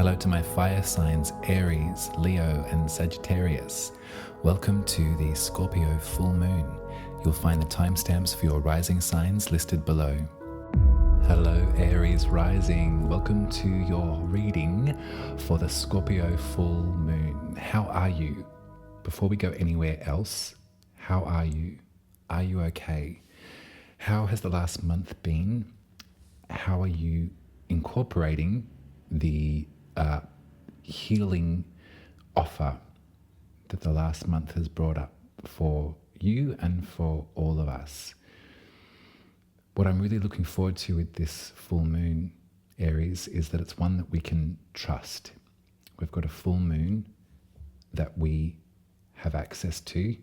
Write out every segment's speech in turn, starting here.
Hello to my fire signs Aries, Leo and Sagittarius. Welcome to the Scorpio full moon. You'll find the timestamps for your rising signs listed below. Hello Aries Rising, welcome to your reading for the Scorpio full moon. How are you? Before we go anywhere else, how are you? Are you okay? How has the last month been? How are you incorporating the healing offer that the last month has brought up for you and for all of us? What I'm really looking forward to with this full moon, Aries, is that it's one that we can trust. We've got a full moon that we have access to,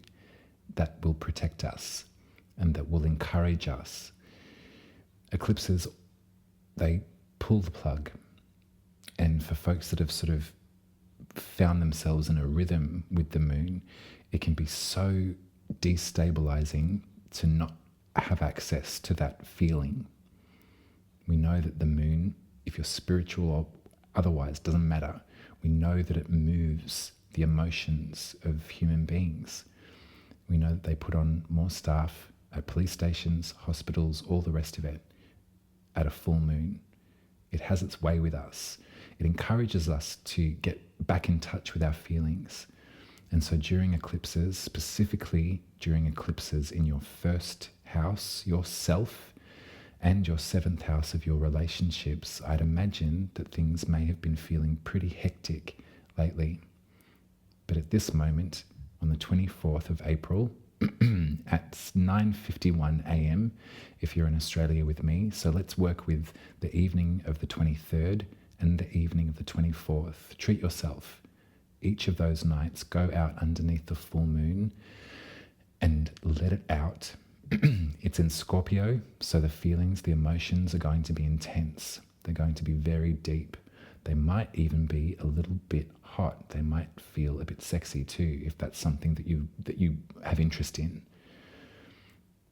that will protect us and that will encourage us. Eclipses, they pull the plug. And for folks that have sort of found themselves in a rhythm with the moon, it can be so destabilizing to not have access to that feeling. We know that the moon, if you're spiritual or otherwise, doesn't matter. We know that it moves the emotions of human beings. We know that they put on more staff at police stations, hospitals, all the rest of it at a full moon. It has its way with us. It encourages us to get back in touch with our feelings. And so during eclipses, specifically during eclipses in your first house, yourself, and your seventh house of your relationships, I'd imagine that things may have been feeling pretty hectic lately. But at this moment, on the 24th of April, at 9:51 a.m, if you're in Australia with me, so let's work with the evening of the 23rd and the evening of the 24th. Treat yourself. Each of those nights, go out underneath the full moon and let it out. It's in Scorpio, so the feelings, the emotions are going to be intense. They're going to be very deep. They might even be a little bit hot. They might feel a bit sexy too, if that's something that you have interest in.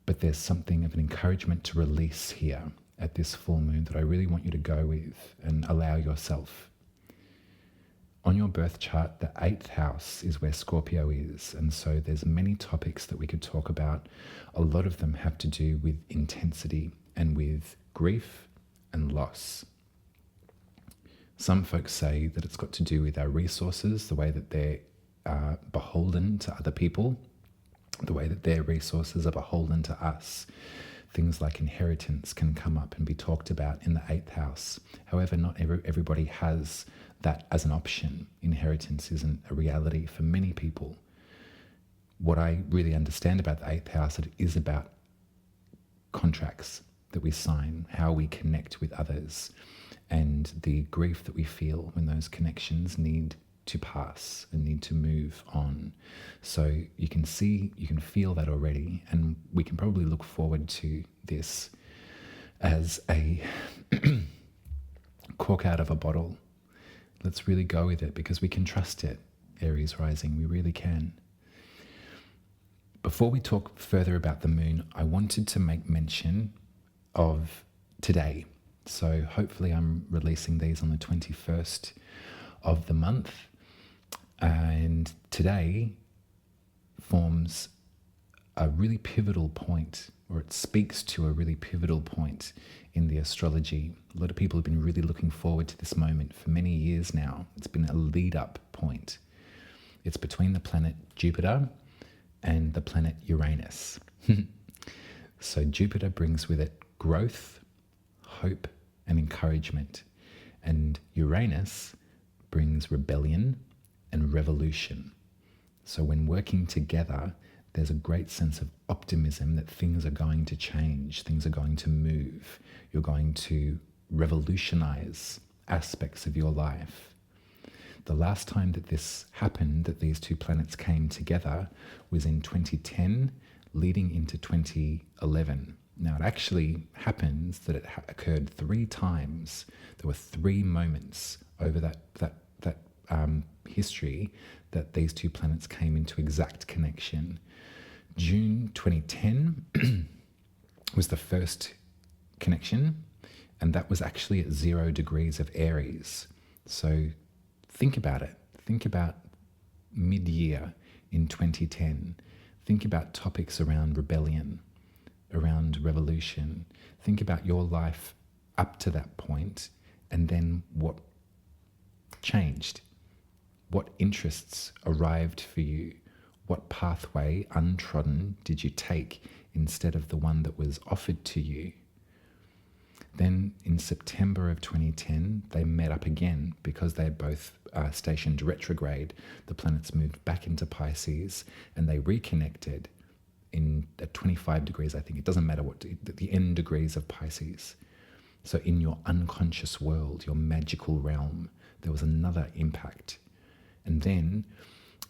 But there's something of an encouragement to release here at this full moon that I really want you to go with and allow yourself. On your birth chart, the 8th house is where Scorpio is, and so there's many topics that we could talk about. A lot of them have to do with intensity and with grief and loss. Some folks say that it's got to do with our resources, the way that they're beholden to other people, the way that their resources are beholden to us. Things like inheritance can come up and be talked about in the 8th house. However, not everybody has that as an option. Inheritance isn't a reality for many people. What I really understand about the 8th house, it is about contracts that we sign, how we connect with others, and the grief that we feel when those connections need to pass and need to move on. So you can feel that already, and we can probably look forward to this as a cork out of a bottle. Let's really go with it because we can trust it, Aries Rising, we really can. Before we talk further about the moon, I wanted to make mention of today. So hopefully I'm releasing these on the 21st of the month. And today forms a really pivotal point, or it speaks to a really pivotal point in the astrology. A lot of people have been really looking forward to this moment for many years now. It's been a lead-up point. It's between the planet Jupiter and the planet Uranus. So Jupiter brings with it growth, hope, and encouragement. And Uranus brings rebellion and revolution. So when working together, there's a great sense of optimism that things are going to change, things are going to move. You're going to revolutionize aspects of your life. The last time that this happened, that these two planets came together, was in 2010, leading into 2011. Now, it actually happens that it occurred 3 times. There were 3 moments over that history that these two planets came into exact connection. June 2010 was the first connection, and that was actually at 0 degrees of Aries. So think about it. Think about mid-year in 2010. Think about topics around rebellion, around revolution. Think about your life up to that point, and then what changed. What interests arrived for you? What pathway, untrodden, did you take instead of the one that was offered to you? Then in September of 2010, they met up again because they both stationed retrograde. The planets moved back into Pisces and they reconnected at 25 degrees, I think. It doesn't matter what, the end degrees of Pisces. So in your unconscious world, your magical realm, there was another impact. And then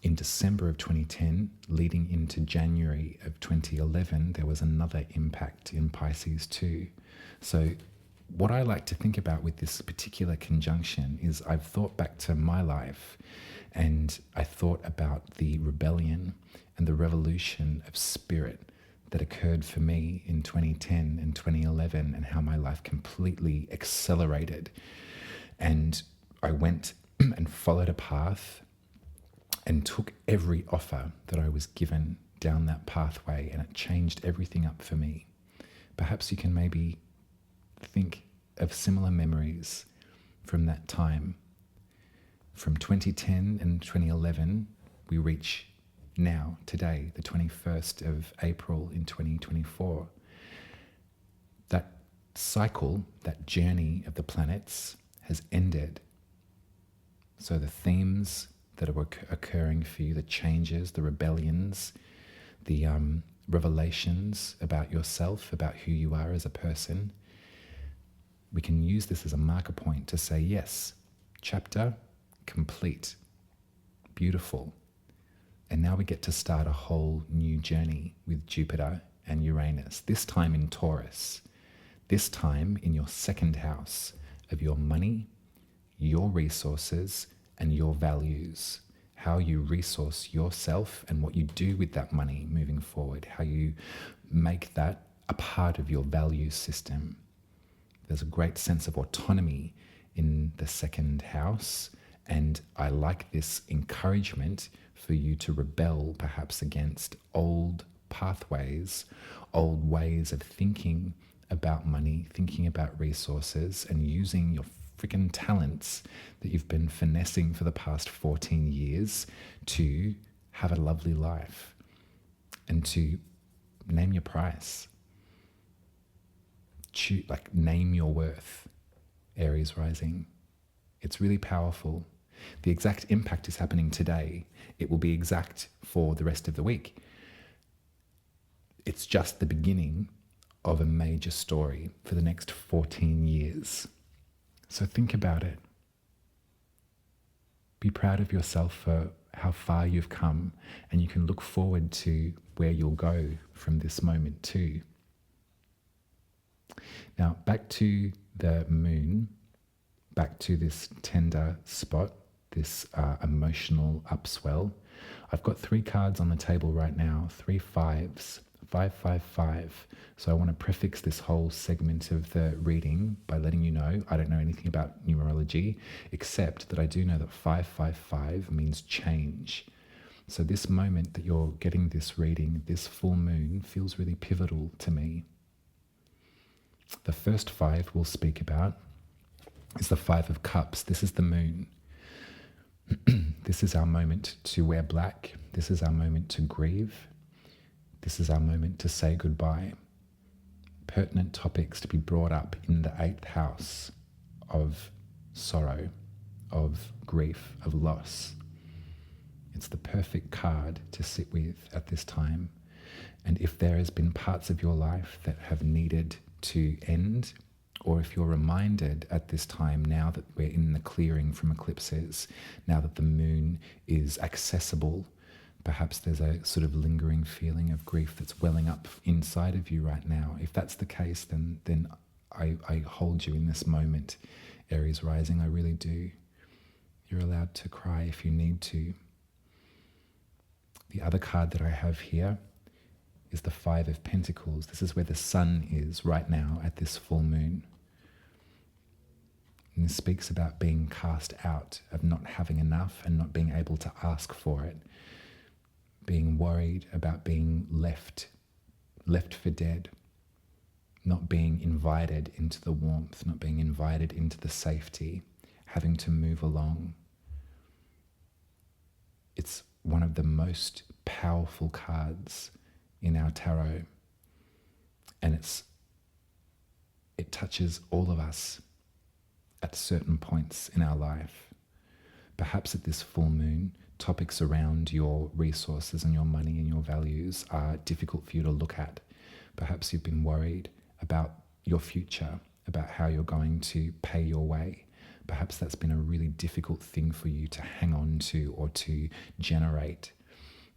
in December of 2010, leading into January of 2011, there was another impact in Pisces too. So what I like to think about with this particular conjunction is I've thought back to my life and I thought about the rebellion and the revolution of spirit that occurred for me in 2010 and 2011 and how my life completely accelerated. And I went and followed a path and took every offer that I was given down that pathway, and it changed everything up for me. Perhaps you can maybe think of similar memories from that time. From 2010 and 2011, we reach now, today, the 21st of April in 2024. That cycle, that journey of the planets has ended. So the themes that are occurring for you, the changes, the rebellions, the revelations about yourself, about who you are as a person, we can use this as a marker point to say, yes, chapter complete, beautiful. And now we get to start a whole new journey with Jupiter and Uranus, this time in Taurus, this time in your second house of your money, your resources, and your values, how you resource yourself and what you do with that money moving forward, how you make that a part of your value system. There's a great sense of autonomy in the second house, and I like this encouragement for you to rebel perhaps against old pathways, old ways of thinking about money, thinking about resources, and using your freaking talents that you've been finessing for the past 14 years to have a lovely life and to name your price. Name your worth, Aries Rising. It's really powerful. The exact impact is happening today. It will be exact for the rest of the week. It's just the beginning of a major story for the next 14 years. So think about it. Be proud of yourself for how far you've come, and you can look forward to where you'll go from this moment too. Now, back to the moon, back to this tender spot, this emotional upswell. I've got 3 cards on the table right now, 3 fives, 555. So I want to prefix this whole segment of the reading by letting you know I don't know anything about numerology, except that I do know that 555 means change. So this moment that you're getting this reading, this full moon, feels really pivotal to me. The first 5 we'll speak about is the 5 of Cups. This is the moon. This is our moment to wear black. This is our moment to grieve. This is our moment to say goodbye. Pertinent topics to be brought up in the 8th house of sorrow, of grief, of loss. It's the perfect card to sit with at this time. And if there has been parts of your life that have needed to end, or if you're reminded at this time, now that we're in the clearing from eclipses, now that the moon is accessible, perhaps there's a sort of lingering feeling of grief that's welling up inside of you right now. If that's the case, then I hold you in this moment, Aries Rising. I really do. You're allowed to cry if you need to. The other card that I have here is the 5 of Pentacles. This is where the sun is right now at this full moon. And this speaks about being cast out, of not having enough and not being able to ask for it, being worried about being left for dead, not being invited into the warmth, not being invited into the safety, having to move along. It's one of the most powerful cards in our tarot, and it touches all of us at certain points in our life. Perhaps at this full moon, topics around your resources and your money and your values are difficult for you to look at. Perhaps you've been worried about your future, about how you're going to pay your way. Perhaps that's been a really difficult thing for you to hang on to or to generate,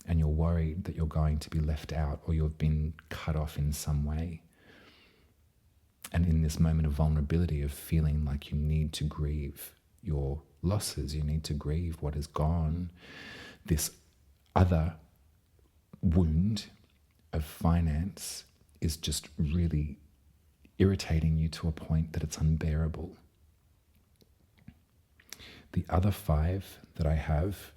and you're worried that you're going to be left out or you've been cut off in some way. And in this moment of vulnerability, of feeling like you need to grieve your losses, you need to grieve what is gone, this other wound of finance is just really irritating you to a point that it's unbearable. The other 5 that I have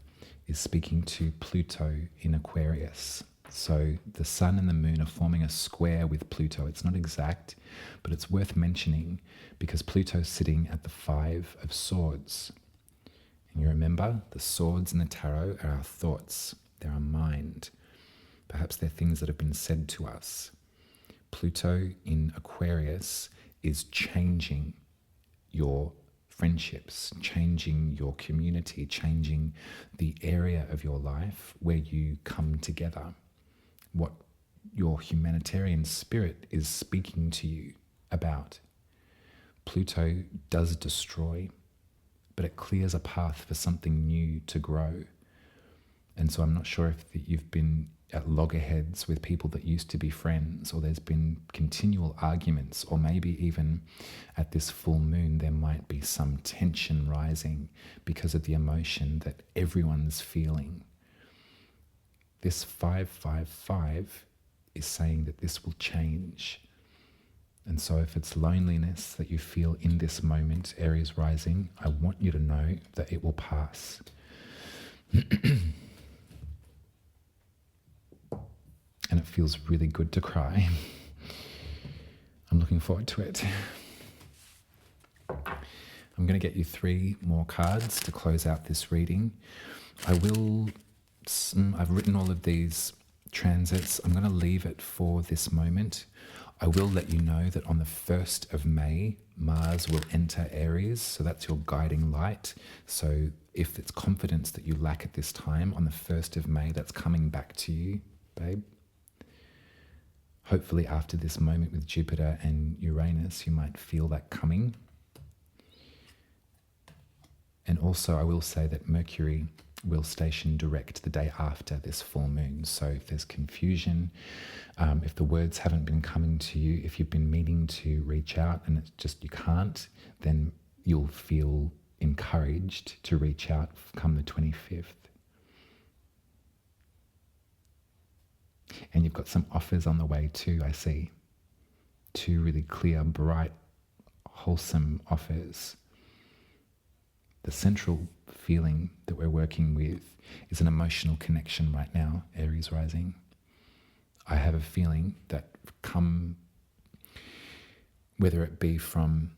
is speaking to Pluto in Aquarius. So the sun and the moon are forming a square with Pluto. It's not exact, but it's worth mentioning because Pluto's sitting at the 5 of Swords. And you remember, the swords in the tarot are our thoughts, they're our mind. Perhaps they're things that have been said to us. Pluto in Aquarius is changing your friendships, changing your community, changing the area of your life where you come together. What your humanitarian spirit is speaking to you about. Pluto does destroy, but it clears a path for something new to grow. And so I'm not sure if you've been at loggerheads with people that used to be friends, or there's been continual arguments, or maybe even at this full moon there might be some tension rising because of the emotion that everyone's feeling. This 555 is saying that this will change. And so if it's loneliness that you feel in this moment, Aries Rising, I want you to know that it will pass. And it feels really good to cry. I'm looking forward to it. I'm going to get you 3 more cards to close out this reading. I've written all of these transits. I'm going to leave it for this moment. I will let you know that on the 1st of May, Mars will enter Aries, so that's your guiding light. So if it's confidence that you lack at this time, on the 1st of May, that's coming back to you, babe. Hopefully after this moment with Jupiter and Uranus, you might feel that coming. And also I will say that Mercury will station direct the day after this full moon. So if there's confusion, if the words haven't been coming to you, if you've been meaning to reach out and it's just you can't, then you'll feel encouraged to reach out come the 25th. And you've got some offers on the way too, I see. 2 really clear, bright, wholesome offers. The central feeling that we're working with is an emotional connection right now, Aries Rising. I have a feeling that whether it be from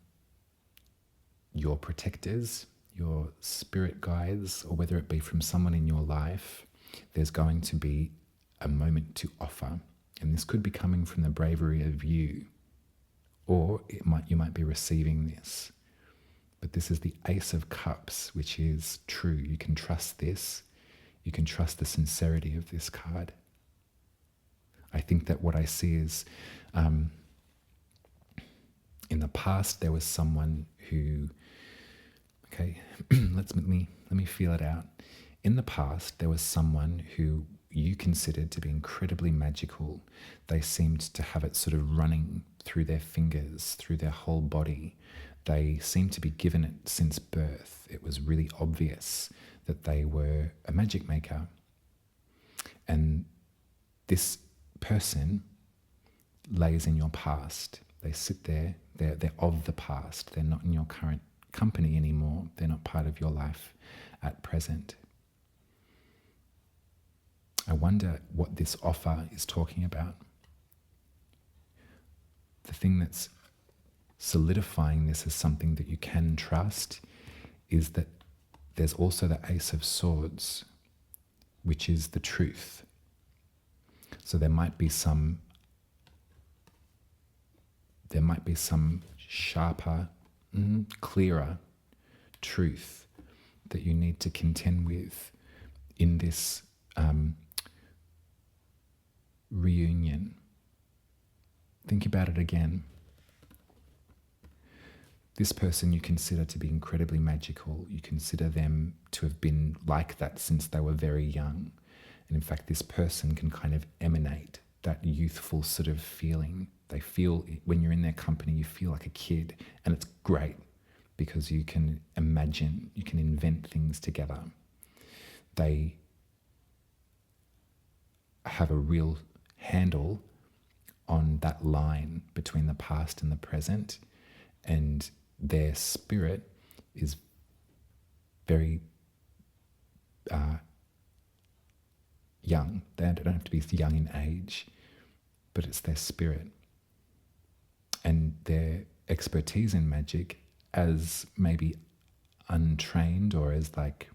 your protectors, your spirit guides, or whether it be from someone in your life, there's going to be a moment to offer. And this could be coming from the bravery of you, or you might be receiving this. But this is the Ace of Cups, which is true. You can trust this. You can trust the sincerity of this card. I think that what I see is, in the past, there was someone who, let me feel it out. In the past, there was someone who you considered to be incredibly magical. They seemed to have it sort of running through their fingers, through their whole body. They seemed to be given it since birth. It was really obvious that they were a magic maker. And this person lays in your past. They sit there, they're of the past. They're not in your current company anymore. They're not part of your life at present. I wonder what this offer is talking about. The thing that's solidifying this as something that you can trust is that there's also the Ace of Swords, which is the truth. So there might be some sharper, clearer truth that you need to contend with in this reunion. Think about it again. This person you consider to be incredibly magical. You consider them to have been like that since they were very young. And in fact, this person can kind of emanate that youthful sort of feeling. They feel, when you're in their company, you feel like a kid. And it's great because you can imagine, you can invent things together. They have a real handle on that line between the past and the present, and their spirit is very young. They don't have to be young in age, but it's their spirit. And their expertise in magic, as maybe untrained or as like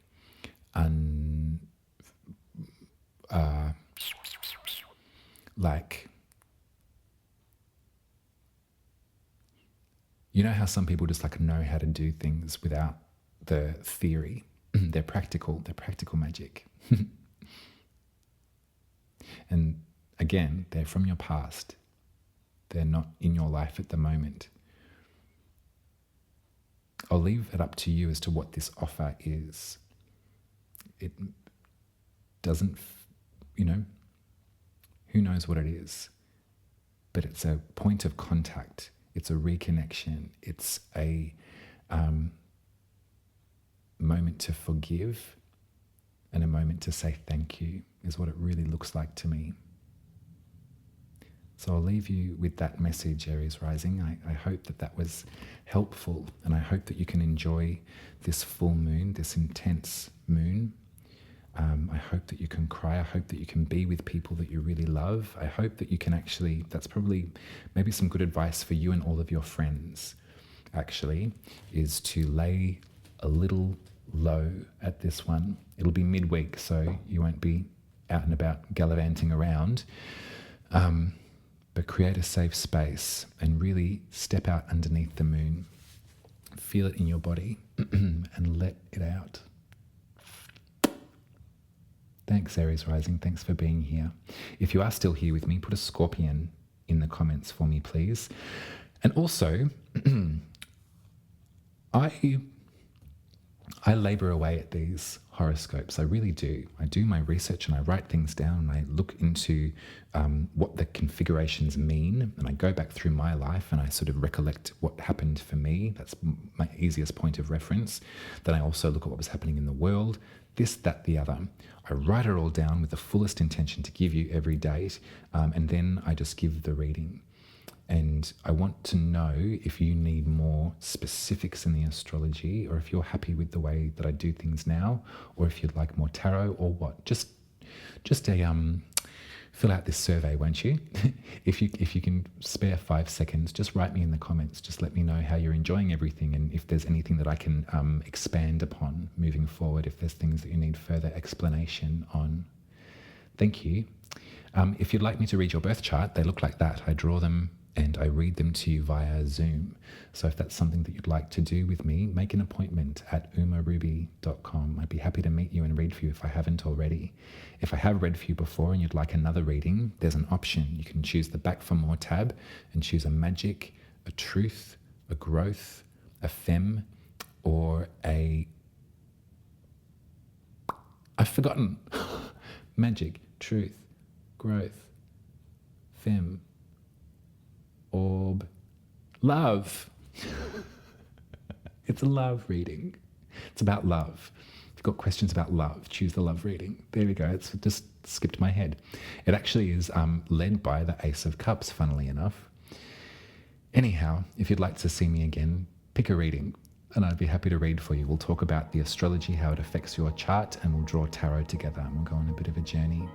you know how some people just like know how to do things without the theory. They're practical magic. And again, they're from your past. They're not in your life at the moment. I'll leave it up to you as to what this offer is. It doesn't, who knows what it is, but it's a point of contact. It's a reconnection. It's a moment to forgive and a moment to say thank you is what it really looks like to me. So I'll leave you with that message, Aries Rising. I hope that was helpful, and I hope that you can enjoy this full moon, this intense moon. I hope that you can cry. I hope that you can be with people that you really love. I hope that you can actually, that's probably maybe some good advice for you and all of your friends, actually, is to lay a little low at this one. It'll be midweek, so you won't be out and about gallivanting around. But create a safe space and really step out underneath the moon. Feel it in your body and let it out. Thanks, Aries Rising. Thanks for being here. If you are still here with me, put a scorpion in the comments for me, please. And also, I labour away at these horoscopes. I really do. I do my research and I write things down and I look into what the configurations mean, and I go back through my life and I sort of recollect what happened for me. That's my easiest point of reference. Then I also look at what was happening in the world, this, that, the other. I write it all down with the fullest intention to give you every date, and then I just give the reading. And I want to know if you need more specifics in the astrology, or if you're happy with the way that I do things now, or if you'd like more tarot or what. Just fill out this survey, won't you? If you can spare 5 seconds, just write me in the comments. Just let me know how you're enjoying everything, and if there's anything that I can expand upon moving forward, if there's things that you need further explanation on. Thank you. If you'd like me to read your birth chart, they look like that. I draw them and I read them to you via Zoom. So if that's something that you'd like to do with me, make an appointment at umaruby.com. I'd be happy to meet you and read for you if I haven't already. If I have read for you before and you'd like another reading, there's an option. You can choose the Back for More tab and choose a magic, a truth, a growth, a femme, or I've forgotten. Magic, truth, growth, femme, orb, love. It's a love reading. It's about love. If you've got questions about love, choose the love reading. There we go. It's just skipped my head. It actually is led by the Ace of Cups, funnily enough. Anyhow, if you'd like to see me again, pick a reading. and I'd be happy to read for you. We'll talk about the astrology, how it affects your chart, and we'll draw tarot together and we'll go on a bit of a journey.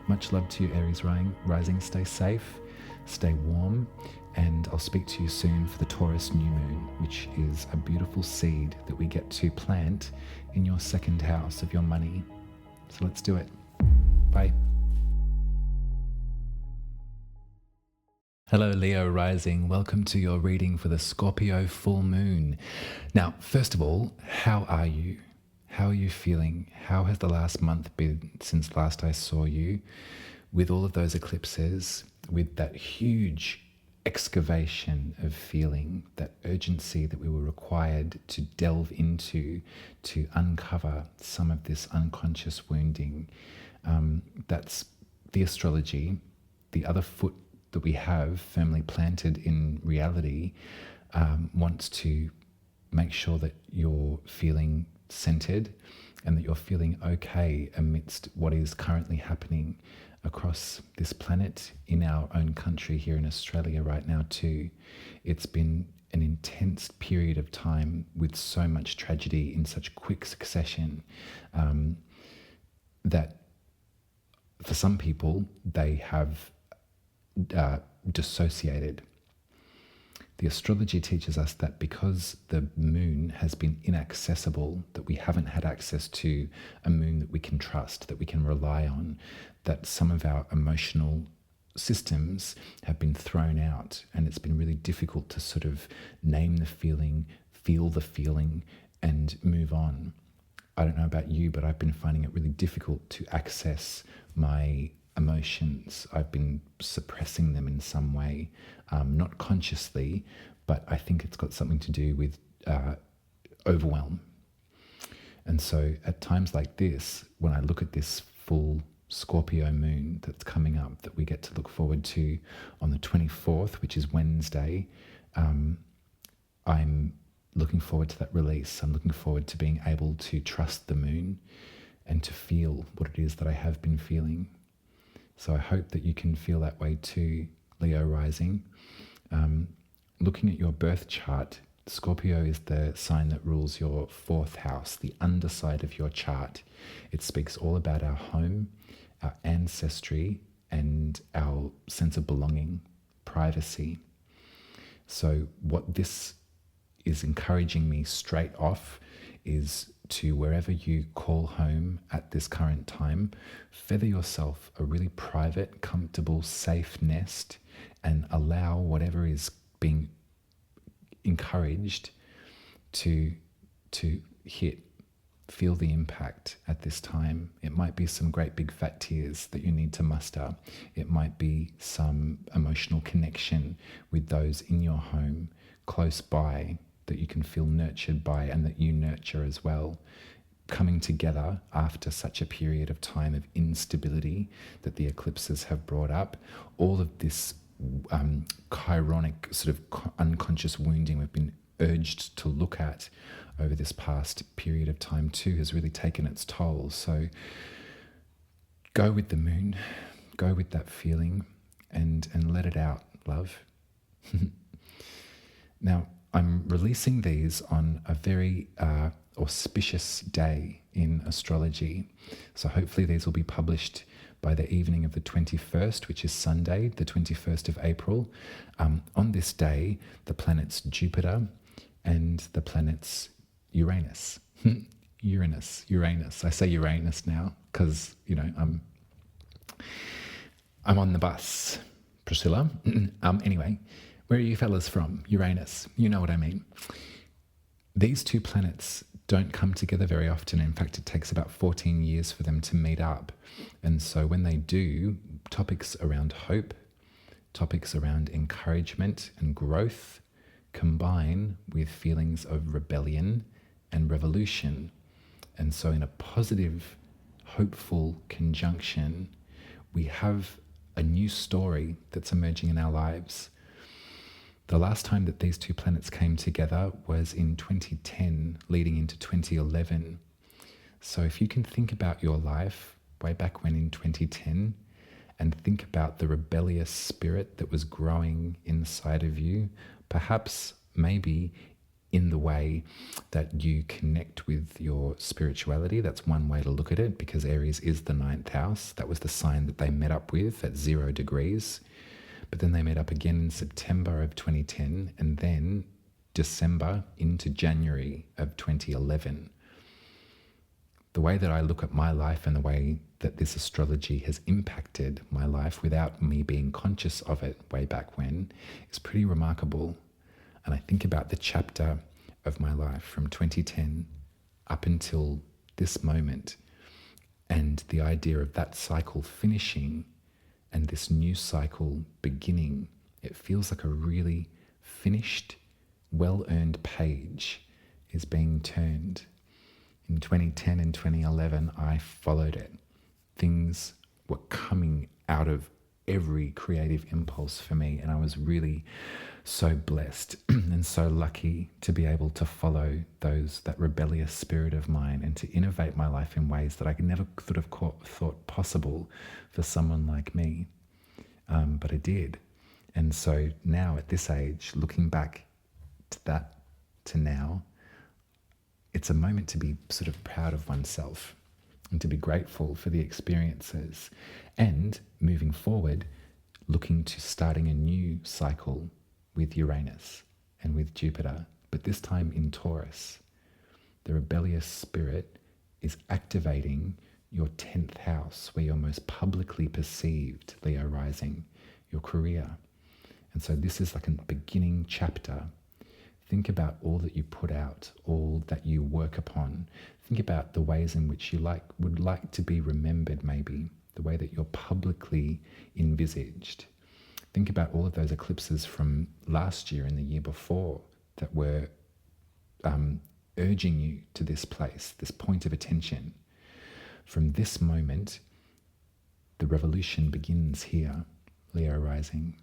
Much love to you, Aries Rising. Stay safe, stay warm, and I'll speak to you soon for the Taurus new moon, which is a beautiful seed that we get to plant in your second house of your money. So let's do it. Bye. Hello, Leo Rising. Welcome to your reading for the Scorpio full moon. Now, first of all, how are you? How are you feeling? How has the last month been since last I saw you? With all of those eclipses, with that huge excavation of feeling, that urgency that we were required to delve into to uncover some of this unconscious wounding. That's the astrology. The other foot that we have firmly planted in reality wants to make sure that you're feeling centered and that you're feeling okay amidst what is currently happening across this planet, in our own country here in Australia right now too. It's been an intense period of time with so much tragedy in such quick succession that for some people they have dissociated. The astrology teaches us that because the moon has been inaccessible, that we haven't had access to a moon that we can trust, that we can rely on, that some of our emotional systems have been thrown out, and it's been really difficult to sort of name the feeling, feel the feeling, and move on. I don't know about you, but I've been finding it really difficult to access my emotions. I've been suppressing them in some way, not consciously, but I think it's got something to do with overwhelm. And so at times like this, when I look at this full Scorpio moon that's coming up, that we get to look forward to on the 24th, which is Wednesday, I'm looking forward to that release. I'm looking forward to being able to trust the moon and to feel what it is that I have been feeling. So I hope that you can feel that way too, Leo Rising. Looking at your birth chart, Scorpio is the sign that rules your fourth house, the underside of your chart. It speaks all about our home, our ancestry, and our sense of belonging, privacy. So what this is encouraging me straight off is to, wherever you call home at this current time, feather yourself a really private, comfortable, safe nest and allow whatever is being encouraged to hit. Feel the impact at this time. It might be some great big fat tears that you need to muster. It might be some emotional connection with those in your home close by that you can feel nurtured by and that you nurture as well, coming together after such a period of time of instability that the eclipses have brought up. All of this chironic sort of unconscious wounding we've been urged to look at over this past period of time too has really taken its toll. So go with the moon, go with that feeling and let it out, love. Now, I'm releasing these on a very auspicious day in astrology. So hopefully these will be published by the evening of the 21st, which is Sunday, the 21st of April. On this day, the planets Jupiter and the planets Uranus. Uranus. I say Uranus now because, I'm on the bus, Priscilla. Anyway, where are you fellas from? Uranus. You know what I mean. These two planets don't come together very often. In fact, it takes about 14 years for them to meet up. And so when they do, topics around hope, topics around encouragement and growth combine with feelings of rebellion and revolution. And so in a positive, hopeful conjunction, we have a new story that's emerging in our lives. The last time that these two planets came together was in 2010, leading into 2011. So if you can think about your life way back when in 2010, and think about the rebellious spirit that was growing inside of you, perhaps, maybe, in the way that you connect with your spirituality. That's one way to look at it, because Aries is the ninth house. That was the sign that they met up with at 0 degrees. But then they met up again in September of 2010, and then December into January of 2011. The way that I look at my life and the way that this astrology has impacted my life without me being conscious of it way back when is pretty remarkable. And I think about the chapter of my life from 2010 up until this moment, and the idea of that cycle finishing and this new cycle beginning. It feels like a really finished, well-earned page is being turned. In 2010 and 2011, I followed it. Things were coming out of every creative impulse for me, and I was really so blessed and so lucky to be able to follow that rebellious spirit of mine and to innovate my life in ways that I never could have thought possible for someone like me. But I did. And so now at this age, looking back to now, it's a moment to be sort of proud of oneself and to be grateful for the experiences, and moving forward, looking to starting a new cycle with Uranus and with Jupiter, but this time in Taurus. The rebellious spirit is activating your 10th house, where you're most publicly perceived, Leo rising, your career. And so this is like a beginning chapter. Think about all that you put out, all that you work upon. Think about the ways in which you would like to be remembered, maybe, the way that you're publicly envisaged. Think about all of those eclipses from last year and the year before that were urging you to this place, this point of attention. From this moment, the revolution begins here, Leo rising.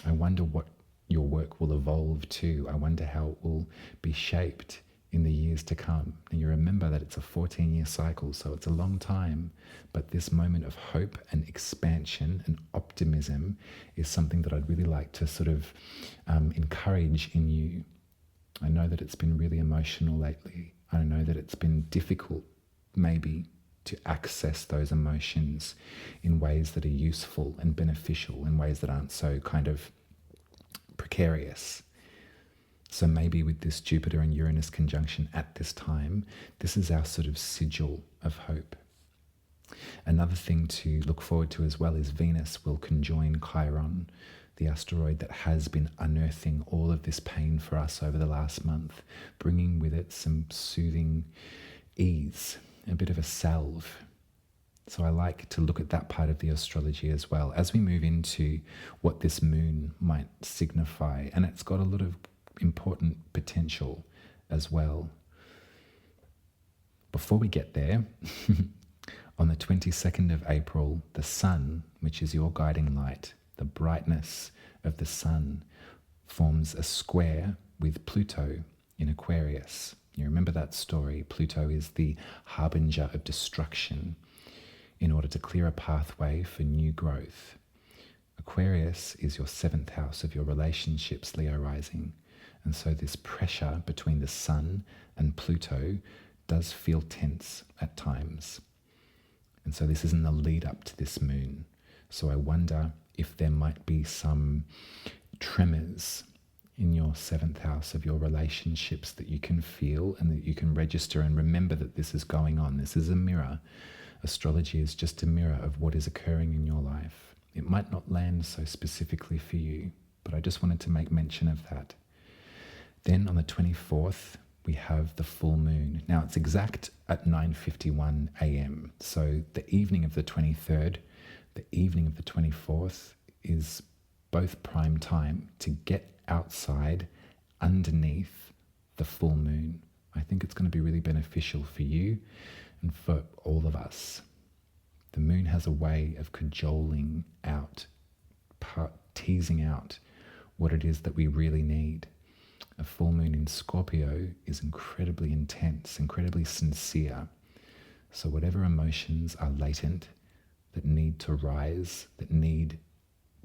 I wonder what your work will evolve to. I wonder how it will be shaped in the years to come. And you remember that it's a 14-year cycle, so it's a long time. But this moment of hope and expansion and optimism is something that I'd really like to sort of encourage in you. I know that it's been really emotional lately. I know that it's been difficult, maybe, to access those emotions in ways that are useful and beneficial, in ways that aren't so kind of precarious. So maybe with this Jupiter and Uranus conjunction at this time, this is our sort of sigil of hope. Another thing to look forward to as well is Venus will conjoin Chiron, the asteroid that has been unearthing all of this pain for us over the last month, bringing with it some soothing ease, a bit of a salve. So I like to look at that part of the astrology as well as we move into what this moon might signify. And it's got a lot of important potential as well. Before we get there, on the 22nd of April, the sun, which is your guiding light, the brightness of the sun, forms a square with Pluto in Aquarius. You remember that story? Pluto is the harbinger of destruction in order to clear a pathway for new growth. Aquarius is your 7th house of your relationships, Leo rising. And so this pressure between the sun and Pluto does feel tense at times. And so this is in the lead up to this moon. So I wonder if there might be some tremors in your 7th house of your relationships that you can feel and that you can register, and remember that this is going on. This is a mirror. Astrology is just a mirror of what is occurring in your life. It might not land so specifically for you, but I just wanted to make mention of that. Then on the 24th, we have the full moon. Now it's exact at 9:51 a.m. So the evening of the 23rd, the evening of the 24th is both prime time to get outside underneath the full moon. I think it's going to be really beneficial for you and for all of us. The moon has a way of cajoling out, teasing out what it is that we really need. A full moon in Scorpio is incredibly intense, incredibly sincere. So whatever emotions are latent, that need to rise, that need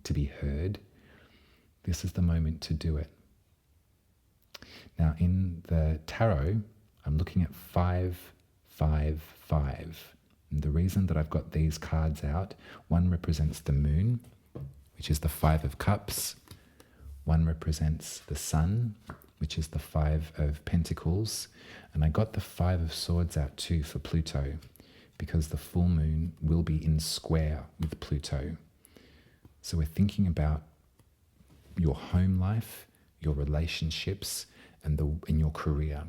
to be heard, this is the moment to do it. Now, in the tarot, I'm looking at 555. And the reason that I've got these cards out, one represents the moon, which is the 5 of cups. One represents the sun, which is the 5 of pentacles. And I got the 5 of swords out too for Pluto, because the full moon will be in square with Pluto. So we're thinking about your home life, your relationships, and in your career.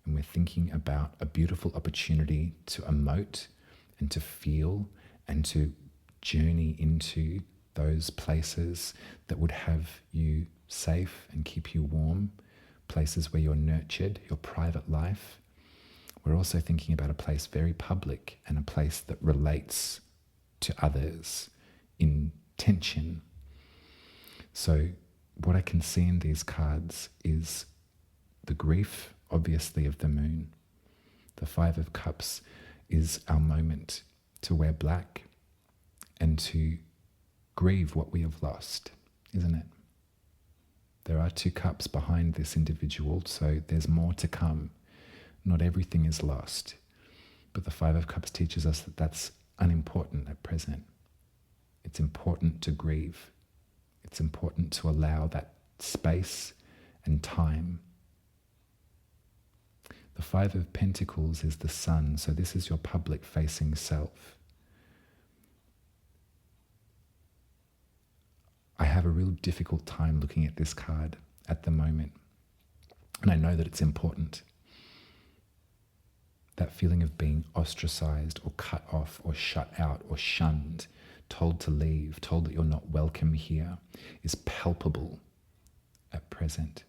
And we're thinking about a beautiful opportunity to emote and to feel and to journey into those places that would have you safe and keep you warm, places where you're nurtured, your private life. We're also thinking about a place very public and a place that relates to others in tension. So what I can see in these cards is the grief, obviously, of the moon. The 5 of cups is our moment to wear black and to grieve what we have lost, isn't it? There are 2 cups behind this individual, so there's more to come. Not everything is lost, but the 5 of cups teaches us that that's unimportant at present. It's important to grieve. It's important to allow that space and time. The 5 of pentacles is the sun, so this is your public-facing self. I have a real difficult time looking at this card at the moment, and I know that it's important. That feeling of being ostracized or cut off or shut out or shunned, told to leave, told that you're not welcome here, is palpable at present.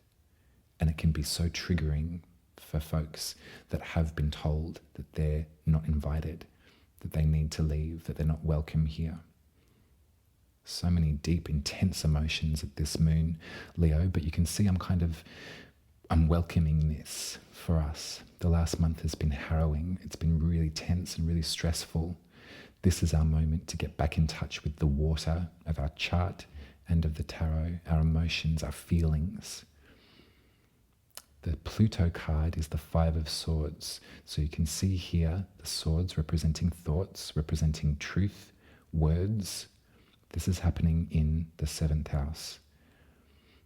And it can be so triggering for folks that have been told that they're not invited, that they need to leave, that they're not welcome here. So many deep, intense emotions at this moon, Leo, but you can see I'm welcoming this for us. The last month has been harrowing. It's been really tense and really stressful. This is our moment to get back in touch with the water of our chart and of the tarot, our emotions, our feelings. The Pluto card is the 5 of swords. So you can see here the swords representing thoughts, representing truth, words. This is happening in the 7th house.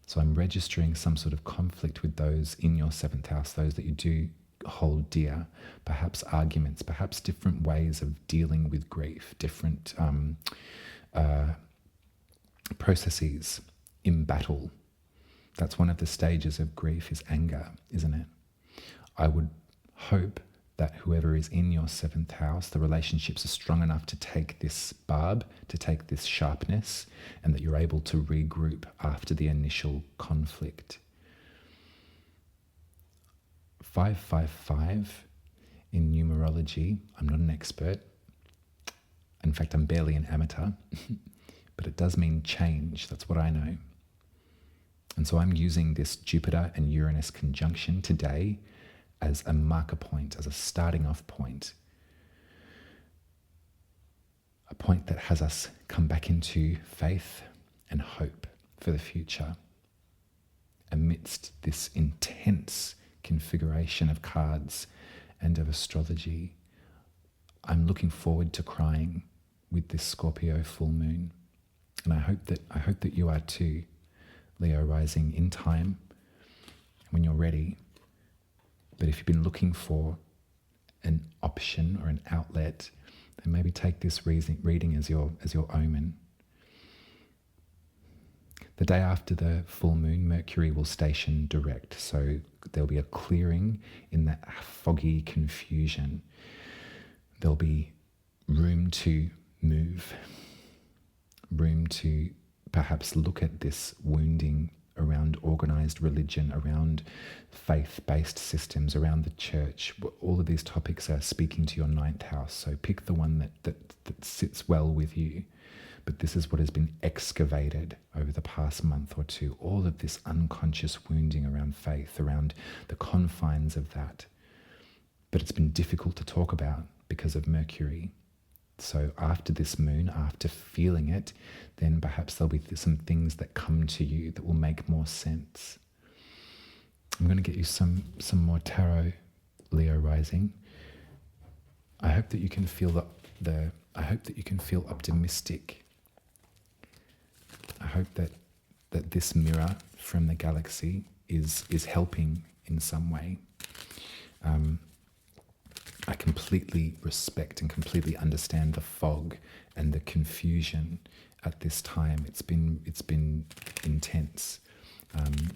So I'm registering some sort of conflict with those in your 7th house, those that you do hold dear, perhaps arguments, perhaps different ways of dealing with grief, different processes in battle. That's one of the stages of grief, is anger, isn't it? I would hope that whoever is in your 7th house, the relationships are strong enough to take this barb, to take this sharpness, and that you're able to regroup after the initial conflict. 555 in numerology, I'm not an expert. In fact, I'm barely an amateur, but it does mean change. That's what I know. And so I'm using this Jupiter and Uranus conjunction today as a marker point, as a starting off point. A point that has us come back into faith and hope for the future amidst this intense configuration of cards and of astrology. I'm looking forward to crying with this Scorpio full moon. And I hope that you are too, Leo rising, in time, when you're ready. But if you've been looking for an option or an outlet, then maybe take this reading as your omen. The day after the full moon, Mercury will station direct, so there'll be a clearing in that foggy confusion. There'll be room to move, room to perhaps look at this wounding around organized religion, around faith-based systems, around the church. All of these topics are speaking to your 9th house, so pick the one that sits well with you. But this is what has been excavated over the past month or two, all of this unconscious wounding around faith, around the confines of that. But it's been difficult to talk about because of Mercury. So after this moon, after feeling it, then perhaps there'll be some things that come to you that will make more sense. I'm going to get you some more tarot, Leo rising. I hope that you can feel I hope that you can feel optimistic. I hope that this mirror from the galaxy is helping in some way. I completely respect and completely understand the fog and the confusion at this time. It's been intense.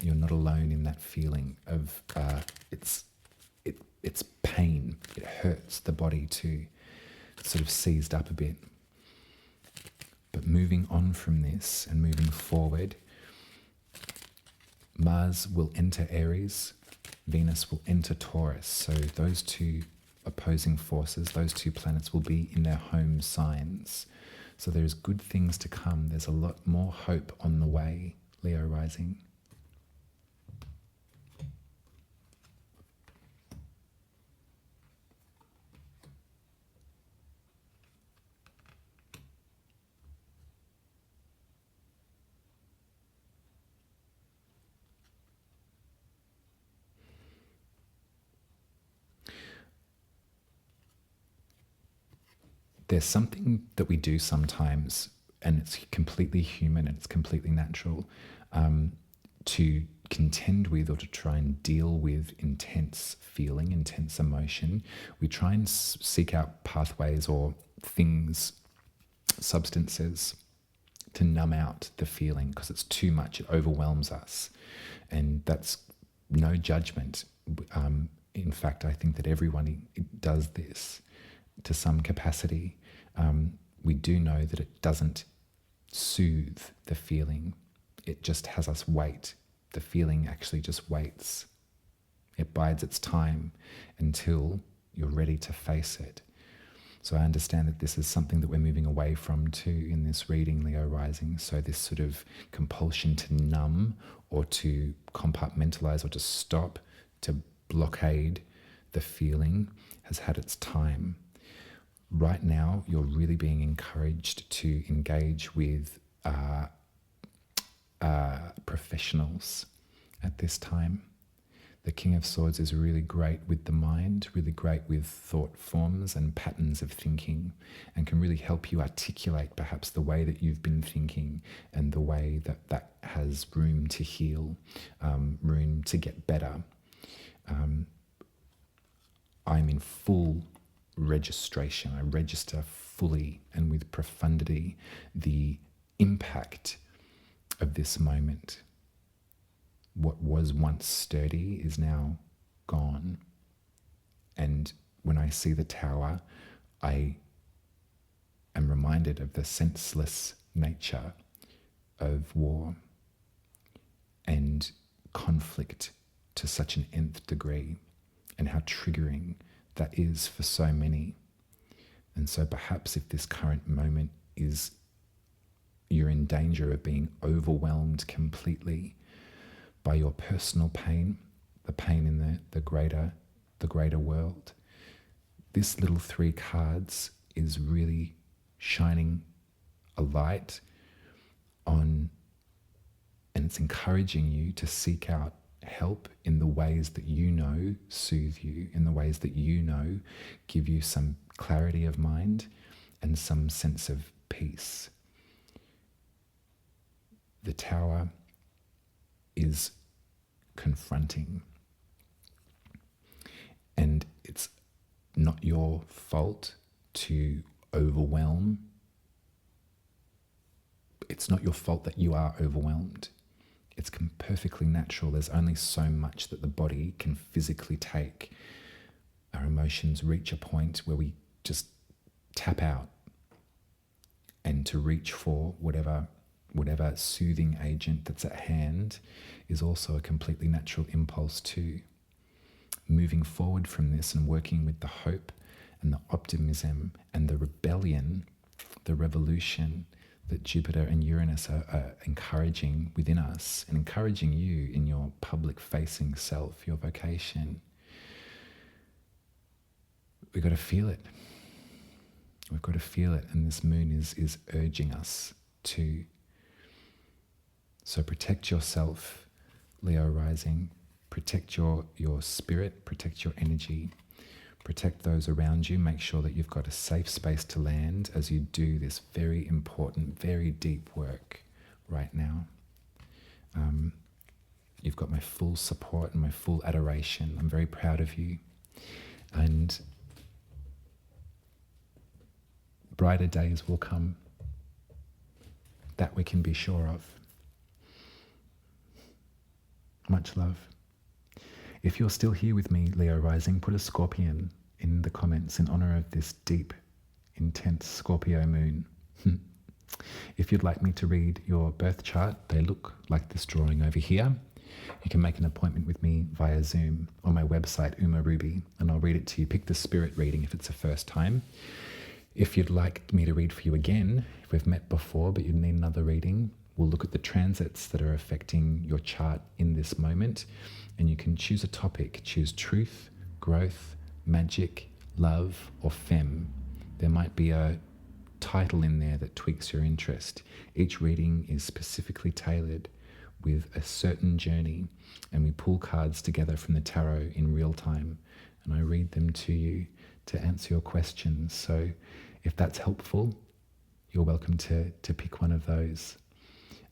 You're not alone in that feeling of it's pain. It hurts the body too. It's sort of seized up a bit. But moving on from this and moving forward, Mars will enter Aries, Venus will enter Taurus. So those two opposing forces, those two planets will be in their home signs. So there's good things to come. There's a lot more hope on the way, Leo rising. There's something that we do sometimes, and it's completely human and it's completely natural, to contend with or to try and deal with intense feeling, intense emotion. We try and seek out pathways or things, substances, to numb out the feeling because it's too much, it overwhelms us. And that's no judgment. In fact, I think that everyone does this to some capacity. We do know that it doesn't soothe the feeling. It just has us wait. The feeling actually just waits. It bides its time until you're ready to face it. So I understand that this is something that we're moving away from too in this reading, Leo rising. So this sort of compulsion to numb or to compartmentalize or to stop, to blockade the feeling has had its time. Right now, you're really being encouraged to engage with professionals at this time. The King of Swords is really great with the mind, really great with thought forms and patterns of thinking, and can really help you articulate perhaps the way that you've been thinking and the way that has room to heal, room to get better. I'm in full registration. I register fully and with profundity the impact of this moment. What was once sturdy is now gone. And when I see the tower, I am reminded of the senseless nature of war and conflict to such an nth degree, and how triggering that is for so many. And so perhaps if this current moment is you're in danger of being overwhelmed completely by your personal pain, the pain in the greater world, this little 3 cards is really shining a light on, and it's encouraging you to seek out help in the ways that you know soothe you, in the ways that you know give you some clarity of mind and some sense of peace. The tower is confronting, and it's not your fault to overwhelm. It's not your fault that you are overwhelmed. It's perfectly natural. There's only so much that the body can physically take. Our emotions reach a point where we just tap out, and to reach for whatever soothing agent that's at hand is also a completely natural impulse too. Moving forward from this and working with the hope and the optimism and the rebellion, the revolution that Jupiter and Uranus are encouraging within us and encouraging you in your public-facing self, your vocation. We've got to feel it. We've got to feel it, and this moon is urging us to. So protect yourself, Leo rising. Protect your spirit, protect your energy, protect those around you. Make sure that you've got a safe space to land as you do this very important, very deep work right now. You've got my full support and my full adoration. I'm very proud of you. And brighter days will come. That we can be sure of. Much love. If you're still here with me, Leo Rising, put a scorpion in the comments in honor of this deep, intense Scorpio moon. If you'd like me to read your birth chart, they look like this drawing over here. You can make an appointment with me via Zoom on my website, Uma Ruby, and I'll read it to you. Pick the spirit reading if it's the first time. If you'd like me to read for you again, if we've met before but you need another reading, we'll look at the transits that are affecting your chart in this moment, and you can choose a topic. Choose truth, growth, magic, love, or femme. There might be a title in there that tweaks your interest. Each reading is specifically tailored with a certain journey, and we pull cards together from the tarot in real time, and I read them to you to answer your questions. So if that's helpful, you're welcome to pick one of those.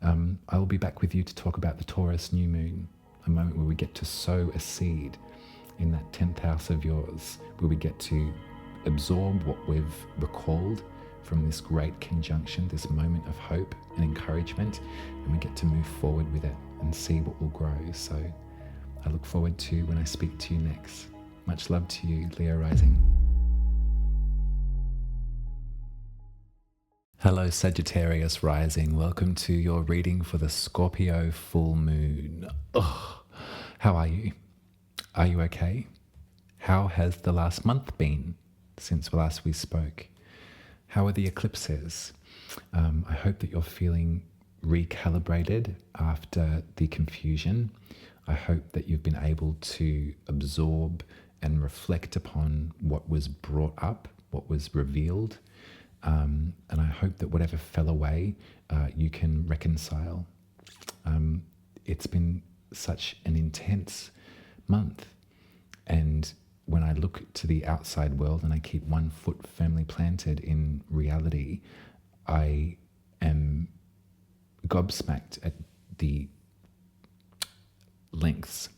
I will be back with you to talk about the Taurus new moon, a moment where we get to sow a seed in that 10th house of yours, where we get to absorb what we've recalled from this great conjunction, this moment of hope and encouragement, and we get to move forward with it and see what will grow. So I look forward to when I speak to you next. Much love to you, Leo Rising. Hello, Sagittarius Rising. Welcome to your reading for the Scorpio full moon. How are you? Are you okay? How has the last month been since last we spoke? How are the eclipses? I hope that you're feeling recalibrated after the confusion. I hope that you've been able to absorb and reflect upon what was brought up, what was revealed. And I hope that whatever fell away, you can reconcile. It's been such an intense month. And when I look to the outside world and I keep one foot firmly planted in reality, I am gobsmacked at the lengths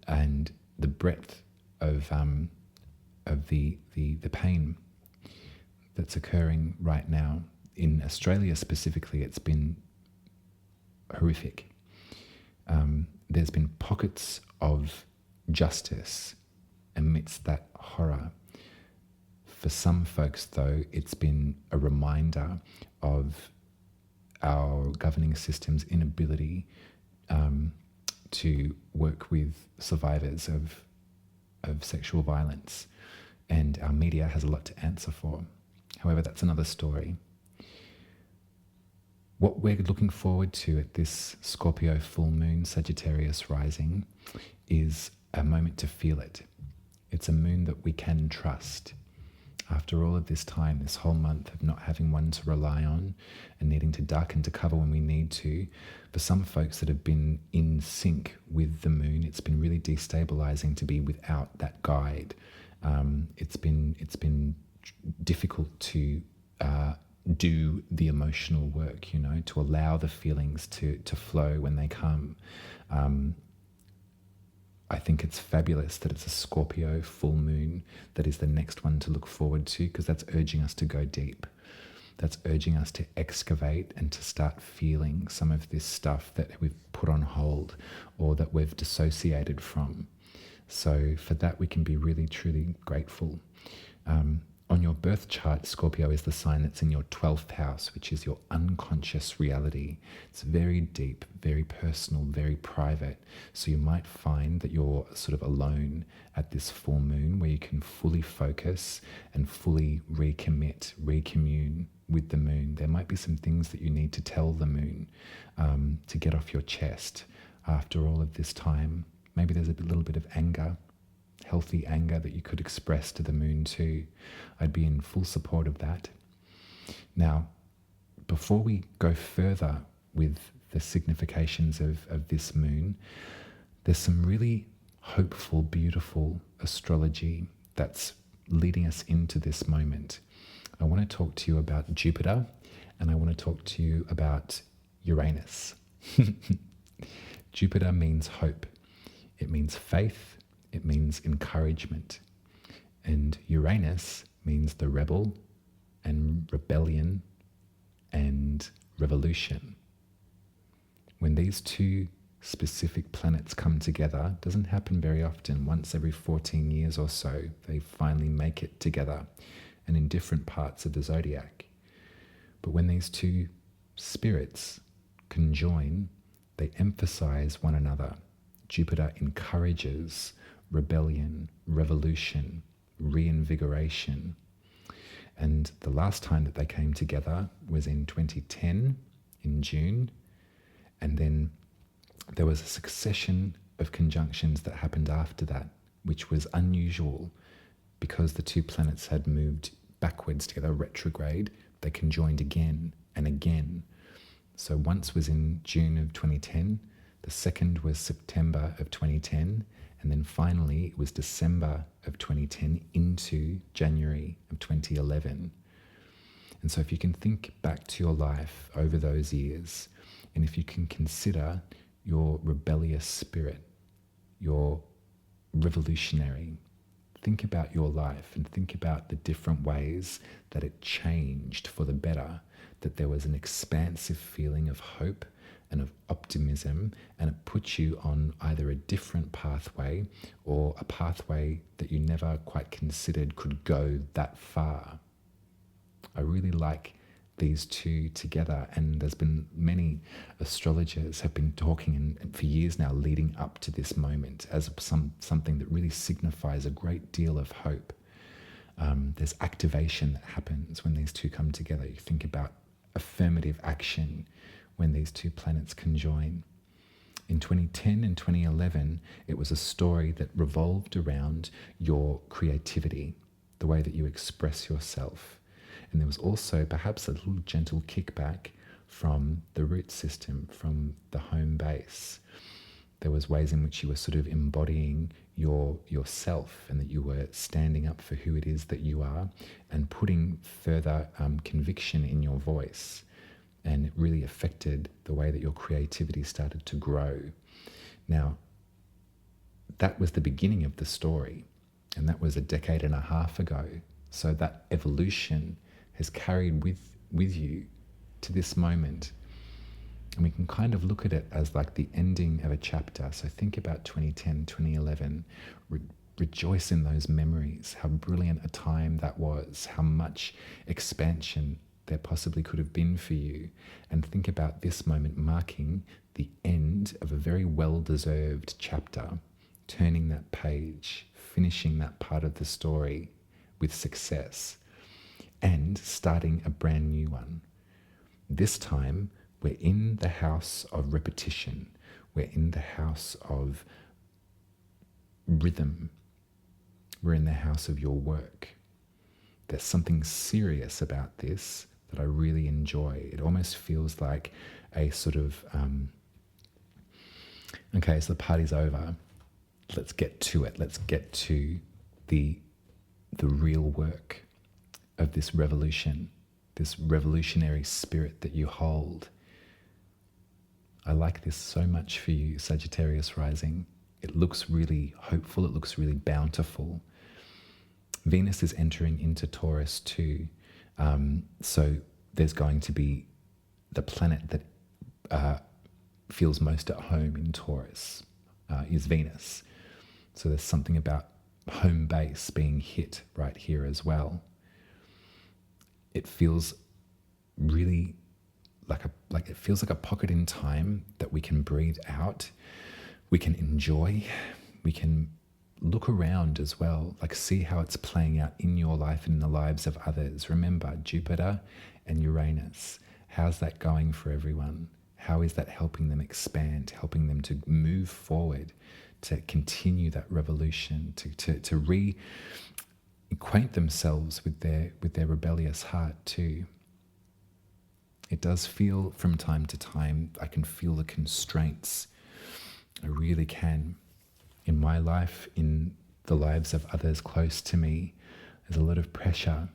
and the breadth of the pain that's occurring right now. In Australia specifically, it's been horrific. There's been pockets of justice amidst that horror. For some folks, though, it's been a reminder of our governing system's inability to work with survivors of sexual violence, and our media has a lot to answer for. However, that's another story. What we're looking forward to at this Scorpio full moon, Sagittarius rising, is a moment to feel it. It's a moon that we can trust. After all of this time, this whole month of not having one to rely on and needing to duck and to cover when we need to, for some folks that have been in sync with the moon, it's been really destabilizing to be without that guide. It's been difficult to do the emotional work, to allow the feelings to flow when they come. I think it's fabulous that it's a Scorpio full moon that is the next one to look forward to, because that's urging us to go deep. That's urging us to excavate and to start feeling some of this stuff that we've put on hold or that we've dissociated from. So for that, we can be really, truly grateful. On your birth chart, Scorpio is the sign that's in your 12th house, which is your unconscious reality. It's very deep, very personal, very private. So you might find that you're sort of alone at this full moon, where you can fully focus and fully recommune with the moon. There might be some things that you need to tell the moon to get off your chest after all of this time. Maybe there's a little bit of anger, healthy anger that you could express to the moon too. I'd be in full support of that. Now, before we go further with the significations of this moon, There's some really hopeful, beautiful astrology that's leading us into this moment. I want to talk to you about Jupiter, and I want to talk to you about Uranus. Jupiter means hope. It means faith. It means encouragement. And Uranus means the rebel and rebellion and revolution. When these two specific planets come together, it doesn't happen very often. Once every 14 years or so, they finally make it together, and in different parts of the zodiac. But when these two spirits conjoin, they emphasize one another. Jupiter encourages rebellion, revolution, reinvigoration. And the last time that they came together was in 2010, in June. And then there was a succession of conjunctions that happened after that, which was unusual because the two planets had moved backwards together, retrograde. They conjoined again and again. So once was in June of 2010, the second was September of 2010, and then finally it was December of 2010 into January of 2011. And so if you can think back to your life over those years, and if you can consider your rebellious spirit, your revolutionary, think about your life and think about the different ways that it changed for the better, that there was an expansive feeling of hope and of optimism, and it puts you on either a different pathway or a pathway that you never quite considered could go that far. I really like these two together, and there's been many astrologers have been talking and for years now leading up to this moment as something that really signifies a great deal of hope. There's activation that happens when these two come together. You think about affirmative action when these two planets conjoin. In 2010 and 2011, it was a story that revolved around your creativity, the way that you express yourself. And there was also perhaps a little gentle kickback from the root system, from the home base. There was ways in which you were sort of embodying yourself, and that you were standing up for who it is that you are and putting further conviction in your voice. And it really affected the way that your creativity started to grow. Now, that was the beginning of the story, and that was a decade and a half ago. So that evolution has carried with you to this moment. And we can kind of look at it as like the ending of a chapter. So think about 2010, 2011, rejoice in those memories, how brilliant a time that was, how much expansion there possibly could have been for you. And think about this moment marking the end of a very well-deserved chapter, turning that page, finishing that part of the story with success, and starting a brand new one. This time, we're in the house of repetition. We're in the house of rhythm. We're in the house of your work. There's something serious about this that I really enjoy. It almost feels like a sort of, okay, so the party's over. Let's get to it. Let's get to the real work of this revolution, this revolutionary spirit that you hold. I like this so much for you, Sagittarius Rising. It looks really hopeful. It looks really bountiful. Venus is entering into Taurus too. So there's going to be the planet that feels most at home in Taurus is Venus. So there's something about home base being hit right here as well. It feels really like it feels like a pocket in time that we can breathe out, we can enjoy, we can look around as well, like see how it's playing out in your life and in the lives of others. Remember, Jupiter and Uranus, how's that going for everyone? How is that helping them expand, helping them to move forward, to continue that revolution, to reacquaint themselves with their rebellious heart too? It does feel from time to time, I can feel the constraints I really can. In my life, in the lives of others close to me, there's a lot of pressure.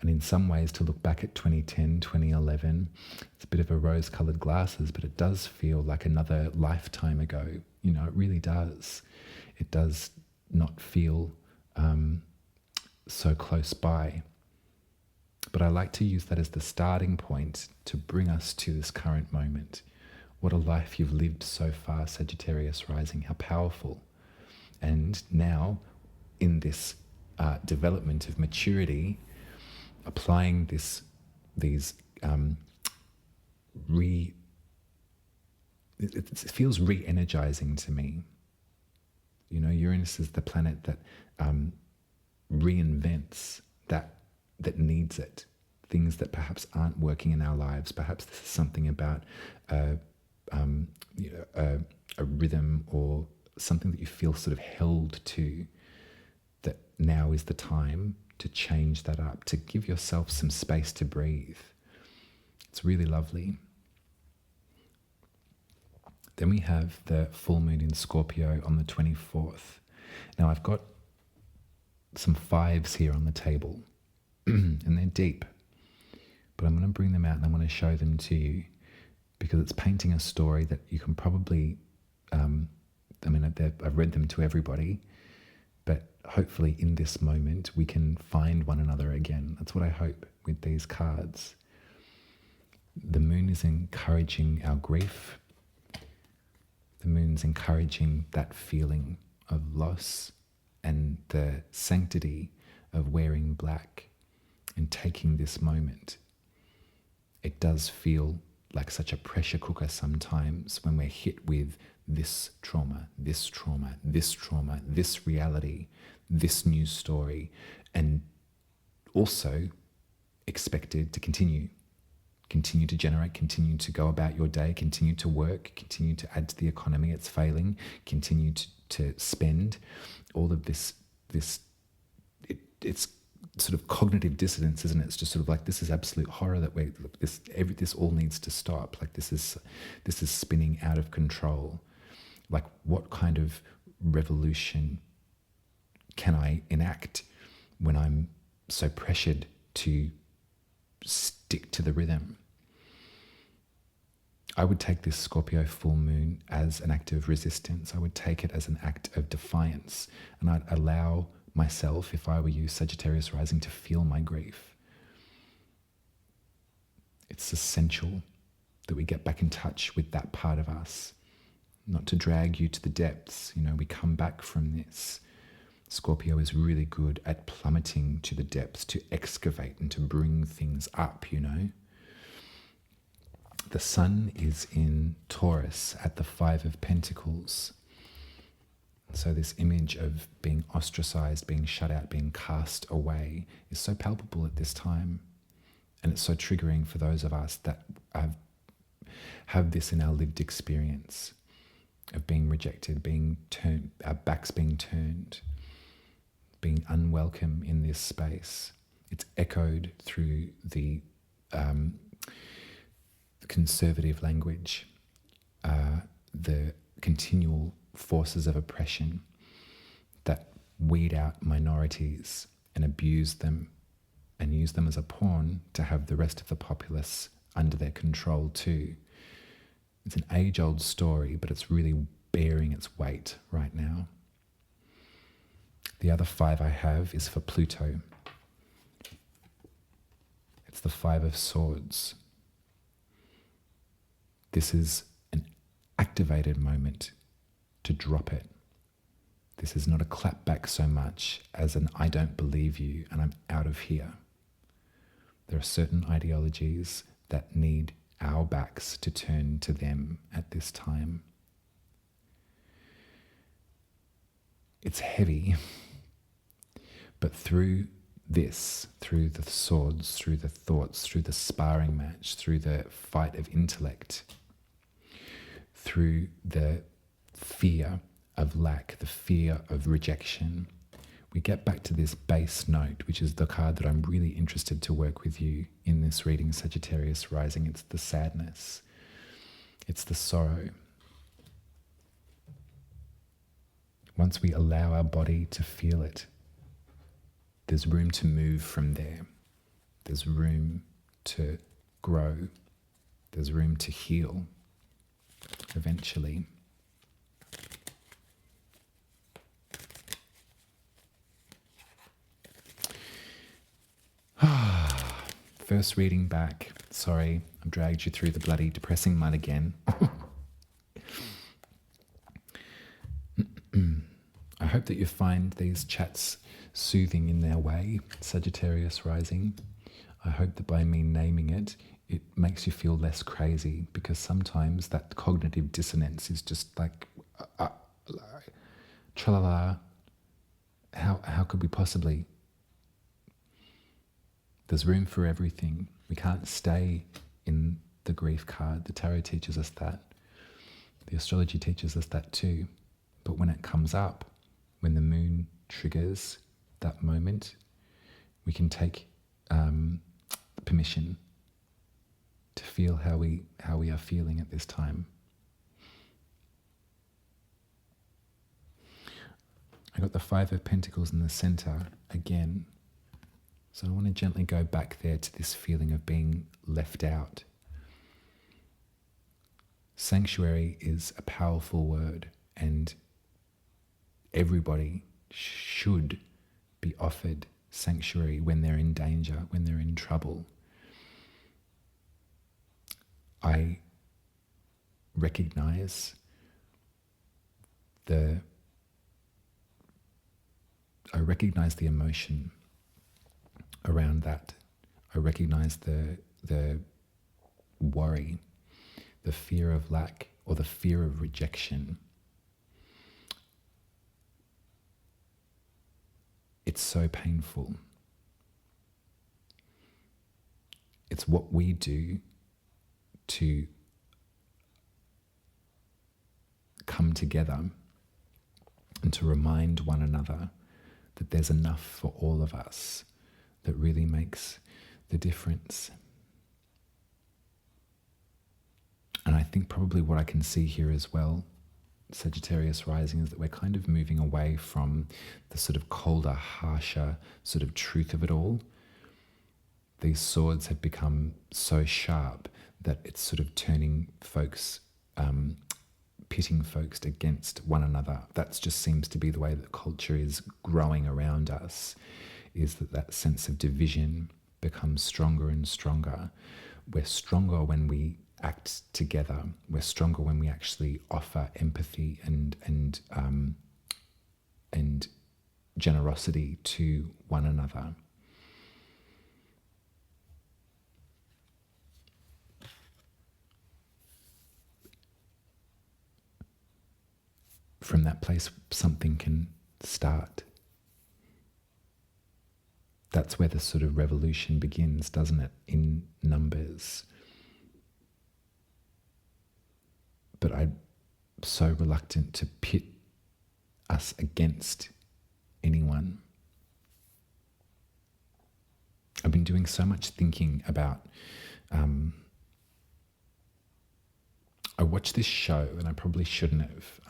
And in some ways, to look back at 2010, 2011, it's a bit of a rose-colored glasses, but it does feel like another lifetime ago. You know, it really does. It does not feel so close by. But I like to use that as the starting point to bring us to this current moment. What a life you've lived so far, Sagittarius Rising. How powerful. And now, in this development of maturity, applying these it feels re-energizing to me. You know, Uranus is the planet that reinvents that needs it. Things that perhaps aren't working in our lives. Perhaps this is something about a rhythm or something that you feel sort of held to, that now is the time to change that up, to give yourself some space to breathe. It's really lovely. Then we have the full moon in Scorpio on the 24th. Now I've got some fives here on the table and they're deep, but I'm going to bring them out and I want to show them to you because it's painting a story that you can probably, I've read them to everybody, but hopefully in this moment we can find one another again. That's what I hope with these cards. The moon is encouraging our grief. The moon's encouraging that feeling of loss and the sanctity of wearing black and taking this moment. It does feel like such a pressure cooker sometimes when we're hit with this trauma, this trauma, this trauma, this reality, this news story, and also expected to continue to generate, continue to go about your day, continue to work, continue to add to the economy. It's failing, continue to spend. All of this it's sort of cognitive dissonance, isn't it? It's just sort of like, this is absolute horror that this all needs to stop. Like this is spinning out of control. Like, what kind of revolution can I enact when I'm so pressured to stick to the rhythm? I would take this Scorpio full moon as an act of resistance. I would take it as an act of defiance, and I'd allow myself, if I were you, Sagittarius Rising, to feel my grief. It's essential that we get back in touch with that part of us, not to drag you to the depths. You know, we come back from this. Scorpio is really good at plummeting to the depths, to excavate and to bring things up, you know. The sun is in Taurus at the 5 of Pentacles. So this image of being ostracized, being shut out, being cast away is so palpable at this time. And it's so triggering for those of us that have this in our lived experience of being rejected, being turned, our backs being turned, being unwelcome in this space. It's echoed through the conservative language, the continual forces of oppression that weed out minorities and abuse them and use them as a pawn to have the rest of the populace under their control too. It's an age-old story, but it's really bearing its weight right now. The other 5 I have is for Pluto. It's the 5 of Swords. This is an activated moment to drop it. This is not a clap back so much as an I don't believe you and I'm out of here. There are certain ideologies that need our backs to turn to them at this time. It's heavy, but through this, through the swords, through the thoughts, through the sparring match, through the fight of intellect, through the fear of lack, the fear of rejection, we get back to this base note, which is the card that I'm really interested to work with you in this reading, Sagittarius Rising. It's the sadness. It's the sorrow. once we allow our body to feel it, there's room to move from there. There's room to grow. There's room to heal eventually. First reading back. Sorry, I've dragged you through the bloody depressing mud again. I hope that you find these chats soothing in their way, Sagittarius Rising. I hope that by me naming it, it makes you feel less crazy, because sometimes that cognitive dissonance is just like, tra-la-la, how could we possibly? There's room for everything. We can't stay in the grief card. The tarot teaches us that. The astrology teaches us that too. But when it comes up, when the moon triggers that moment, we can take permission to feel how we are feeling at this time. I got the Five of Pentacles in the center again. So I want to gently go back there to this feeling of being left out. Sanctuary is a powerful word, and everybody should be offered sanctuary when they're in danger, when they're in trouble. I recognize the emotion around that. I recognize the worry, the fear of lack, or the fear of rejection. It's so painful. It's what we do to come together and to remind one another that there's enough for all of us that really makes the difference. And I think probably what I can see here as well, Sagittarius Rising, is that we're kind of moving away from the sort of colder, harsher sort of truth of it all. These swords have become so sharp that it's sort of turning folks, pitting folks against one another. That just seems to be the way that culture is growing around us, is that sense of division becomes stronger and stronger. We're stronger when we act together. We're stronger when we actually offer empathy and generosity to one another. From that place, something can start. That's where the sort of revolution begins, doesn't it? In numbers. But I'm so reluctant to pit us against anyone. I've been doing so much thinking about, I watched this show and I probably shouldn't have.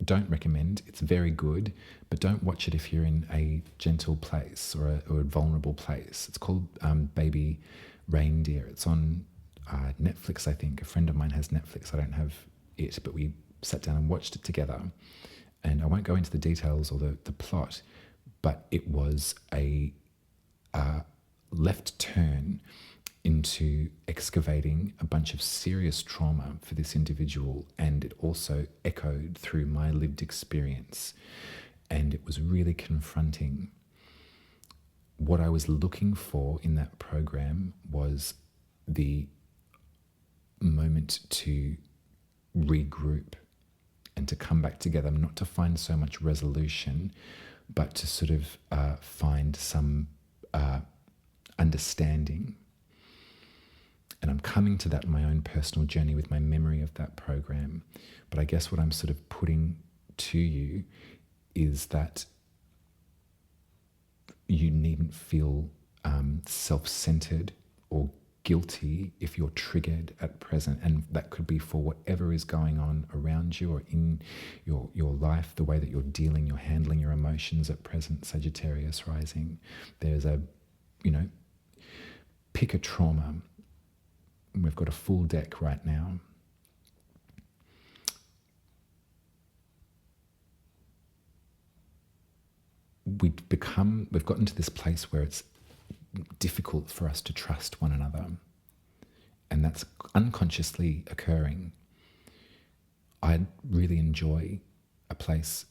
Don't recommend. It's very good, but don't watch it if you're in a gentle place or a vulnerable place. It's called Baby Reindeer. It's on Netflix, I think. A friend of mine has Netflix. I don't have it, but we sat down and watched it together. And I won't go into the details or the plot, but it was a left turn into excavating a bunch of serious trauma for this individual, and it also echoed through my lived experience, and it was really confronting. What I was looking for in that program was the moment to regroup and to come back together, not to find so much resolution, but to sort of find some understanding. And I'm coming to that in my own personal journey with my memory of that program. But I guess what I'm sort of putting to you is that you needn't feel self-centered or guilty if you're triggered at present, and that could be for whatever is going on around you or in your life, the way that you're handling your emotions at present, Sagittarius rising. There's a, pick a trauma. We've got a full deck right now. We've gotten to this place where it's difficult for us to trust one another, and that's unconsciously occurring. I really enjoy a place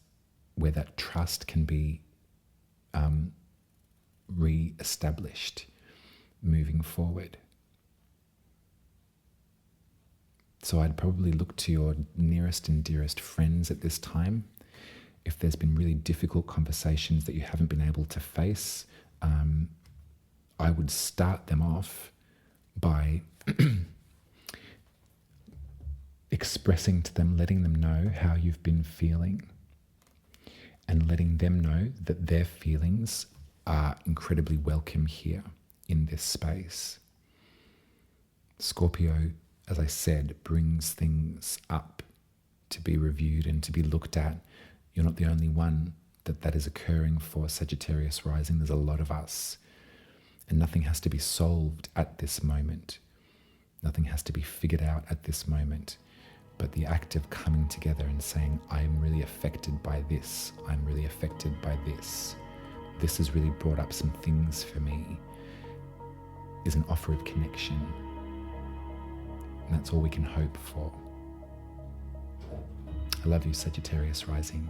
where that trust can be re-established moving forward. So I'd probably look to your nearest and dearest friends at this time. If there's been really difficult conversations that you haven't been able to face, I would start them off by expressing to them, letting them know how you've been feeling, and letting them know that their feelings are incredibly welcome here in this space. Scorpio, as I said, brings things up to be reviewed and to be looked at. You're not the only one that is occurring for, Sagittarius rising. There's a lot of us. And nothing has to be solved at this moment. Nothing has to be figured out at this moment. But the act of coming together and saying, I'm really affected by this. I'm really affected by this. This has really brought up some things for me, is an offer of connection. And that's all we can hope for. I love you, Sagittarius rising.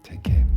Take care.